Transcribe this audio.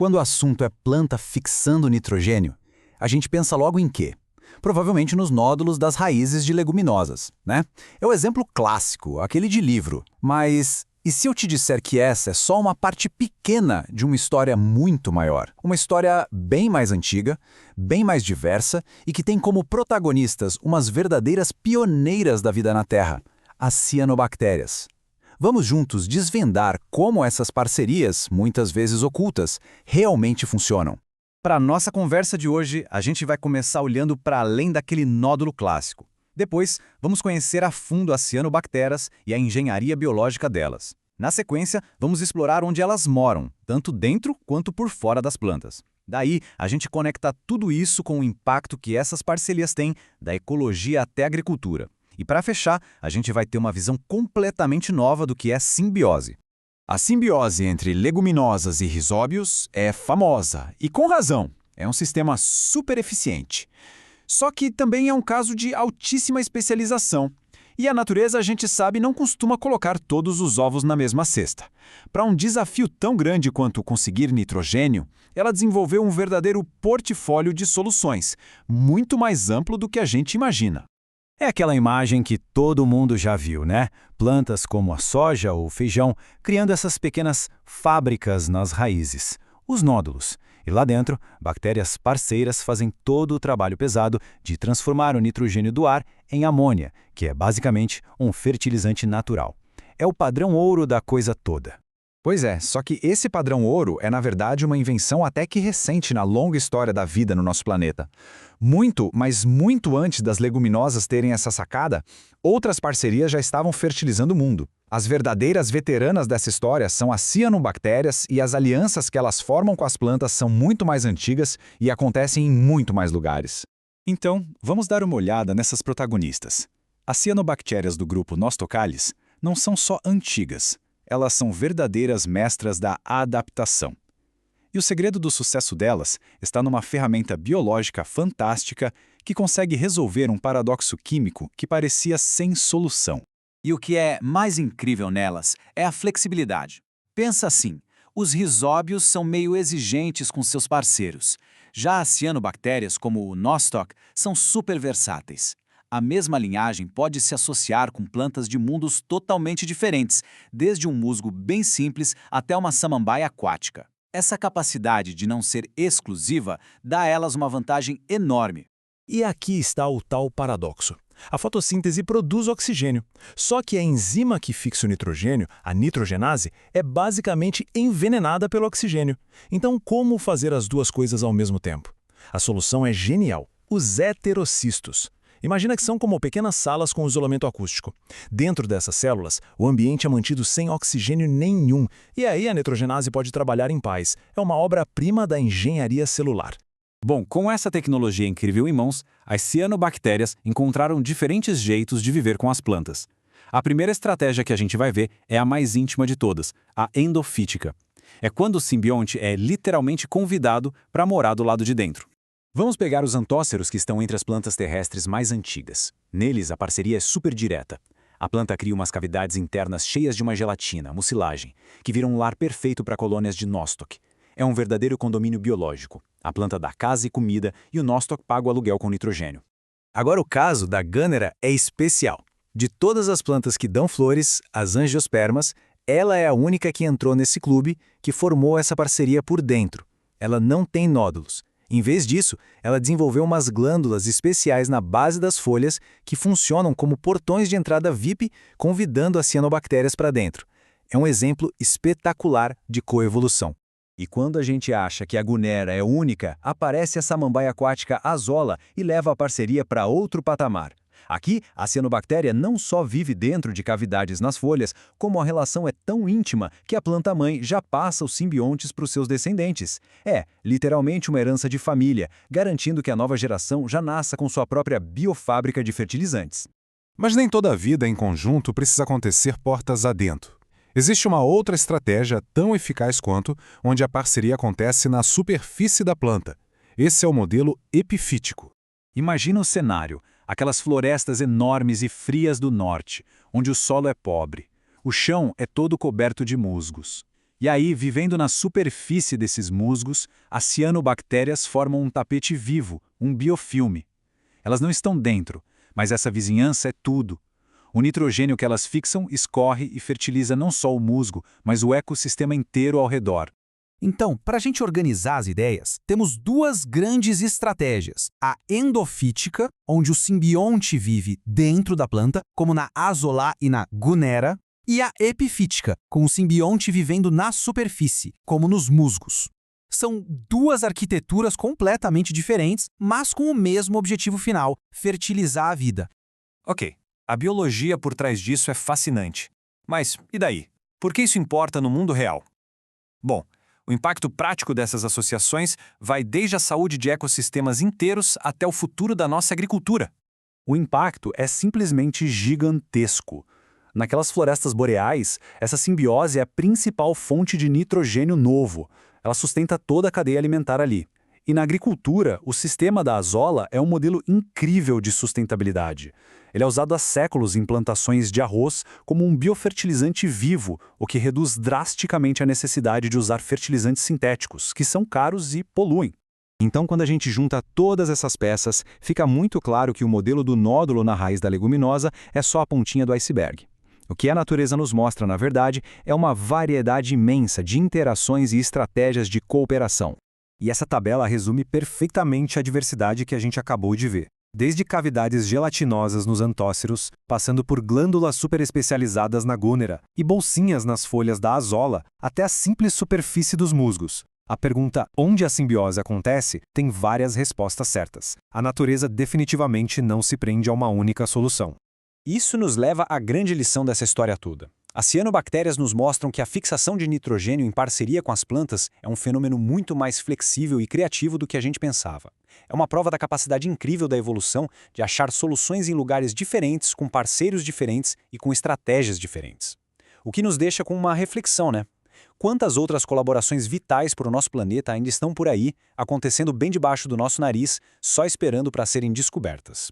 Quando o assunto é planta fixando nitrogênio, a gente pensa logo em quê? Provavelmente nos nódulos das raízes de leguminosas, né? É o exemplo clássico, aquele de livro. Mas e se eu te disser que essa é só uma parte pequena de uma história muito maior? Uma história bem mais antiga, bem mais diversa e que tem como protagonistas umas verdadeiras pioneiras da vida na Terra, as cianobactérias. Vamos juntos desvendar como essas parcerias, muitas vezes ocultas, realmente funcionam. Para a nossa conversa de hoje, a gente vai começar olhando para além daquele nódulo clássico. Depois, vamos conhecer a fundo as cianobactérias e a engenharia biológica delas. Na sequência, vamos explorar onde elas moram, tanto dentro quanto por fora das plantas. Daí, a gente conecta tudo isso com o impacto que essas parcerias têm, da ecologia até a agricultura. E para fechar, a gente vai ter uma visão completamente nova do que é simbiose. A simbiose entre leguminosas e rizóbios é famosa, e com razão. É um sistema super eficiente. Só que também é um caso de altíssima especialização. E a natureza, a gente sabe, não costuma colocar todos os ovos na mesma cesta. Para um desafio tão grande quanto conseguir nitrogênio, ela desenvolveu um verdadeiro portfólio de soluções, muito mais amplo do que a gente imagina. É aquela imagem que todo mundo já viu, né? Plantas como a soja ou o feijão, criando essas pequenas fábricas nas raízes, os nódulos. E lá dentro, bactérias parceiras fazem todo o trabalho pesado de transformar o nitrogênio do ar em amônia, que é basicamente um fertilizante natural. É o padrão ouro da coisa toda. Pois é, só que esse padrão ouro é, na verdade, uma invenção até que recente na longa história da vida no nosso planeta. Muito, mas muito antes das leguminosas terem essa sacada, outras parcerias já estavam fertilizando o mundo. As verdadeiras veteranas dessa história são as cianobactérias e as alianças que elas formam com as plantas são muito mais antigas e acontecem em muito mais lugares. Então, vamos dar uma olhada nessas protagonistas. As cianobactérias do grupo Nostocalis não são só antigas. Elas são verdadeiras mestras da adaptação. E o segredo do sucesso delas está numa ferramenta biológica fantástica que consegue resolver um paradoxo químico que parecia sem solução. E o que é mais incrível nelas é a flexibilidade. Pensa assim, os rizóbios são meio exigentes com seus parceiros. Já as cianobactérias, como o Nostoc, são super versáteis. A mesma linhagem pode se associar com plantas de mundos totalmente diferentes, desde um musgo bem simples até uma samambaia aquática. Essa capacidade de não ser exclusiva dá a elas uma vantagem enorme. E aqui está o tal paradoxo. A fotossíntese produz oxigênio, só que a enzima que fixa o nitrogênio, a nitrogenase, é basicamente envenenada pelo oxigênio. Então, como fazer as duas coisas ao mesmo tempo? A solução é genial: os heterocistos. Imagina que são como pequenas salas com isolamento acústico. Dentro dessas células, o ambiente é mantido sem oxigênio nenhum, e aí a nitrogenase pode trabalhar em paz. É uma obra-prima da engenharia celular. Bom, com essa tecnologia incrível em mãos, as cianobactérias encontraram diferentes jeitos de viver com as plantas. A primeira estratégia que a gente vai ver é a mais íntima de todas, a endofítica. É quando o simbionte é literalmente convidado para morar do lado de dentro. Vamos pegar os antóceros que estão entre as plantas terrestres mais antigas. Neles, a parceria é super direta. A planta cria umas cavidades internas cheias de uma gelatina, mucilagem, que viram um lar perfeito para colônias de Nostoc. É um verdadeiro condomínio biológico. A planta dá casa e comida e o Nostoc paga o aluguel com nitrogênio. Agora o caso da Gunnera é especial. De todas as plantas que dão flores, as angiospermas, ela é a única que entrou nesse clube, que formou essa parceria por dentro. Ela não tem nódulos. Em vez disso, ela desenvolveu umas glândulas especiais na base das folhas que funcionam como portões de entrada VIP, convidando as cianobactérias para dentro. É um exemplo espetacular de coevolução. E quando a gente acha que a Gunnera é única, aparece a samambaia aquática azola e leva a parceria para outro patamar. Aqui, a cianobactéria não só vive dentro de cavidades nas folhas, como a relação é tão íntima que a planta-mãe já passa os simbiontes para os seus descendentes. É, literalmente uma herança de família, garantindo que a nova geração já nasça com sua própria biofábrica de fertilizantes. Mas nem toda a vida em conjunto precisa acontecer portas adentro. Existe uma outra estratégia tão eficaz quanto, onde a parceria acontece na superfície da planta. Esse é o modelo epifítico. Imagina o cenário, aquelas florestas enormes e frias do norte, onde o solo é pobre. O chão é todo coberto de musgos. E aí, vivendo na superfície desses musgos, as cianobactérias formam um tapete vivo, um biofilme. Elas não estão dentro, mas essa vizinhança é tudo. O nitrogênio que elas fixam escorre e fertiliza não só o musgo, mas o ecossistema inteiro ao redor. Então, para a gente organizar as ideias, temos duas grandes estratégias. A endofítica, onde o simbionte vive dentro da planta, como na Azolla e na Gunera, e a epifítica, com o simbionte vivendo na superfície, como nos musgos. São duas arquiteturas completamente diferentes, mas com o mesmo objetivo final: fertilizar a vida. Ok, a biologia por trás disso é fascinante. Mas e daí? Por que isso importa no mundo real? Bom, o impacto prático dessas associações vai desde a saúde de ecossistemas inteiros até o futuro da nossa agricultura. O impacto é simplesmente gigantesco. Naquelas florestas boreais, essa simbiose é a principal fonte de nitrogênio novo. Ela sustenta toda a cadeia alimentar ali. E na agricultura, o sistema da Azolla é um modelo incrível de sustentabilidade. Ele é usado há séculos em plantações de arroz como um biofertilizante vivo, o que reduz drasticamente a necessidade de usar fertilizantes sintéticos, que são caros e poluem. Então, quando a gente junta todas essas peças, fica muito claro que o modelo do nódulo na raiz da leguminosa é só a pontinha do iceberg. O que a natureza nos mostra, na verdade, é uma variedade imensa de interações e estratégias de cooperação. E essa tabela resume perfeitamente a diversidade que a gente acabou de ver. Desde cavidades gelatinosas nos antóceros, passando por glândulas superespecializadas na Gunera e bolsinhas nas folhas da Azolla, até a simples superfície dos musgos. A pergunta onde a simbiose acontece tem várias respostas certas. A natureza definitivamente não se prende a uma única solução. Isso nos leva à grande lição dessa história toda. As cianobactérias nos mostram que a fixação de nitrogênio em parceria com as plantas é um fenômeno muito mais flexível e criativo do que a gente pensava. É uma prova da capacidade incrível da evolução de achar soluções em lugares diferentes, com parceiros diferentes e com estratégias diferentes. O que nos deixa com uma reflexão, né? Quantas outras colaborações vitais para o nosso planeta ainda estão por aí, acontecendo bem debaixo do nosso nariz, só esperando para serem descobertas?